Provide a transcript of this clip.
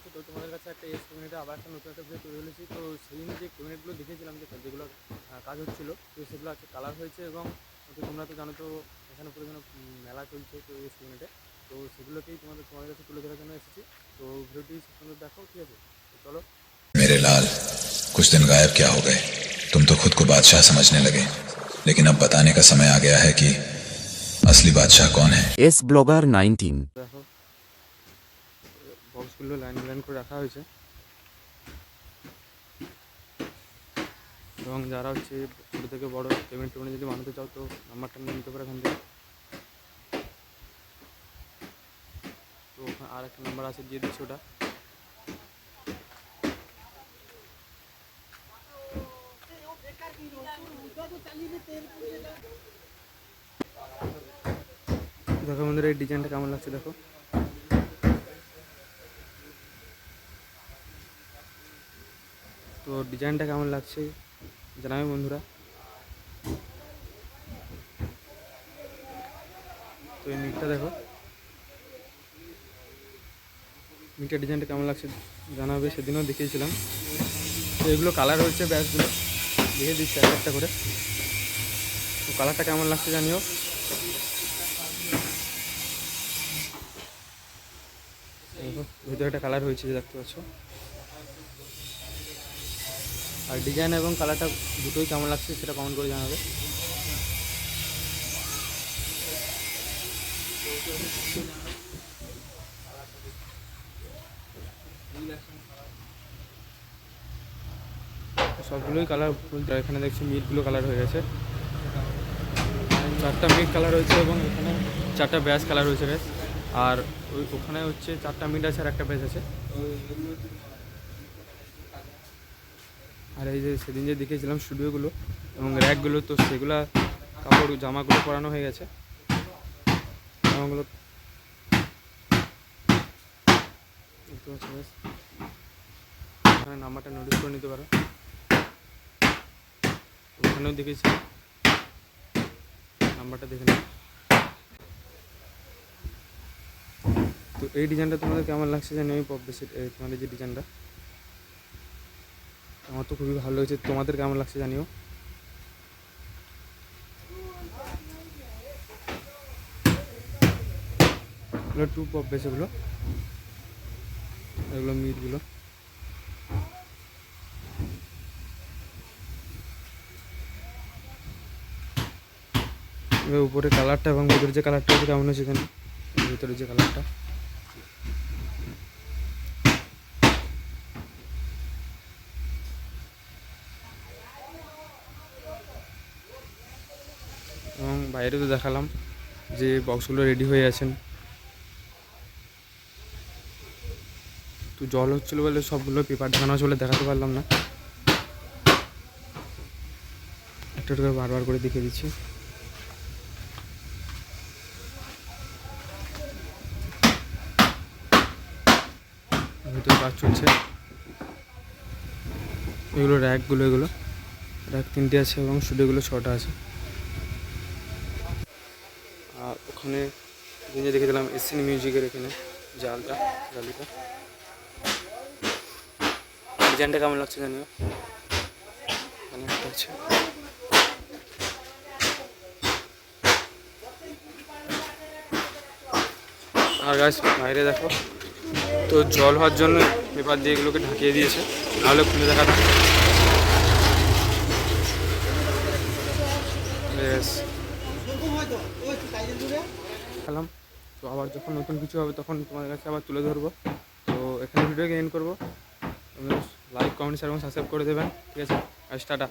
আছো? তো তোমাদের কাছে একটা এস ক্যাবিনেটে আবার একটা নতুন একটা ভিডিও তৈরি হয়েছি। তো সেদিন যে ক্যাবিনেটগুলো দেখেছিলাম যে যেগুলো কাজ হচ্ছিলো, তো সেগুলো আছে কালার হয়েছে। এবং তো তোমরা তো জানো, তো এখানে পরিমাণে মেলা চলছে তো এস ক্যাবিনেটে, তো সেগুলোকেই তোমাদের কাছে তুলে ধরার জন্য এসেছি। তো ভিডিওটি শেষ পর্যন্ত দেখো, ঠিক আছে? তো চলো। मेरे लाल, कुछ दिन गायब क्या हो गए? तुम तो खुद को बादशाह समझने लगे, लेकिन अब बताने का समय आ गया है कि असली बादशाह कौन है। S blogger 19। দেখো, বক্সগুলো লাইন লাইন করে রাখা হয়েছে। এবং যারা হচ্ছে ছোটো থেকে বড়ো ক্যাবিনেট যদি বানাতে চাও, তো নাম্বারটা নিয়ে নিতে পারো এখান থেকে। তো ওখানে আর একটা নাম্বার আছে, দিয়ে দিচ্ছি ওটা। দেখো বন্ধুরা, এই ডিজাইনটা কেমন লাগছে দেখো। তো ডিজাইনটা কেমন লাগছে জানাবে বন্ধুরা। তো এই মিটটা দেখো, মিটের ডিজাইনটা কেমন লাগছে জানাবে। সেদিনও দেখিয়েছিলাম। তো এগুলো কালার হচ্ছে, ব্যাসগুলো দেখে দিচ্ছি একটা একটা করে। তো কালারটা কেমন লাগছে জানিও। দেখো ভিতরে একটা কালার হয়েছে, যে দেখতে পাচ্ছ। আর ডিজাইন এবং কালারটা দুটোই কেমন লাগছে সেটা কমেন্ট করে জানাবে। সবগুলোই কালার, এখানে দেখছি মিটগুলো কালার হয়ে গেছে। 4টা মিট কালার হয়েছে এবং এখানে 4টা ব্যাস কালার হয়েছে গাইস। আর ওখানে হচ্ছে 4টা মিট আছে আর একটা ব্যাস আছে। আর এই যে সেদিন যে দেখেছিলাম স্টুডিওগুলো এবং র্যাকগুলো, তো সেগুলো কাপড় জামাগুলো পরানো হয়ে গেছে। জামাগুলো দেখতে পাচ্ছি গাইস। এখানে নাম্বারটা নোটিস করে নিতে পারো। ওখানেও দেখেছি, নাম্বারটা দেখে নাও। তো এই ডিজাইনটা তোমাদের কেমন লাগছে জানি। আমি বেশি তোমাদের যে ডিজাইনটা, আমার তো খুবই ভালো লেগেছে। তোমাদের কেমন লাগছে জানিও। এগুলো 2 পপ বেস, এগুলো মিটগুলো। উপরে কালারটা এবং ভিতরে যে কালারটা আছে কেমন হয়েছে এখানে, ভিতরে যে কালারটা। এবং বাইরে তো দেখালাম যে বক্সগুলো রেডি হয়ে আছেন। তো জল হচ্ছিলো বলে সবগুলো পেপার ঢাকানো আছে বলে দেখাতে পারলাম না। একটা করে বারবার করে দেখিয়ে দিচ্ছি। ভিতরে কাজ চলছে। এগুলো র্যাকগুলো, এগুলো র্যাক 3টে আছে এবং স্টুডিওগুলো 6টা আছে। আর ওখানে যে দেখেছিলাম এসএন মিউজিকের এখানে জালিটা, ডিজাইনটা কেমন লাগছে জানিও। আছে আর গাছ বাইরে দেখো, তো জল হওয়ার জন্য পেপার দিয়ে এগুলোকে ঢাকিয়ে দিয়েছে, নাহলে খুলে দেখাতাম। খেলাম। তো আবার যখন নতুন কিছু হবে তখন তোমাদের কাছে আবার তুলে ধরবো। তো এখানে ভিডিওকে এন্ড করবো। লাইক, কমেন্ট, শেয়ার এবং সাবস্ক্রাইব করে দেবেন, ঠিক আছে? আর টাটা।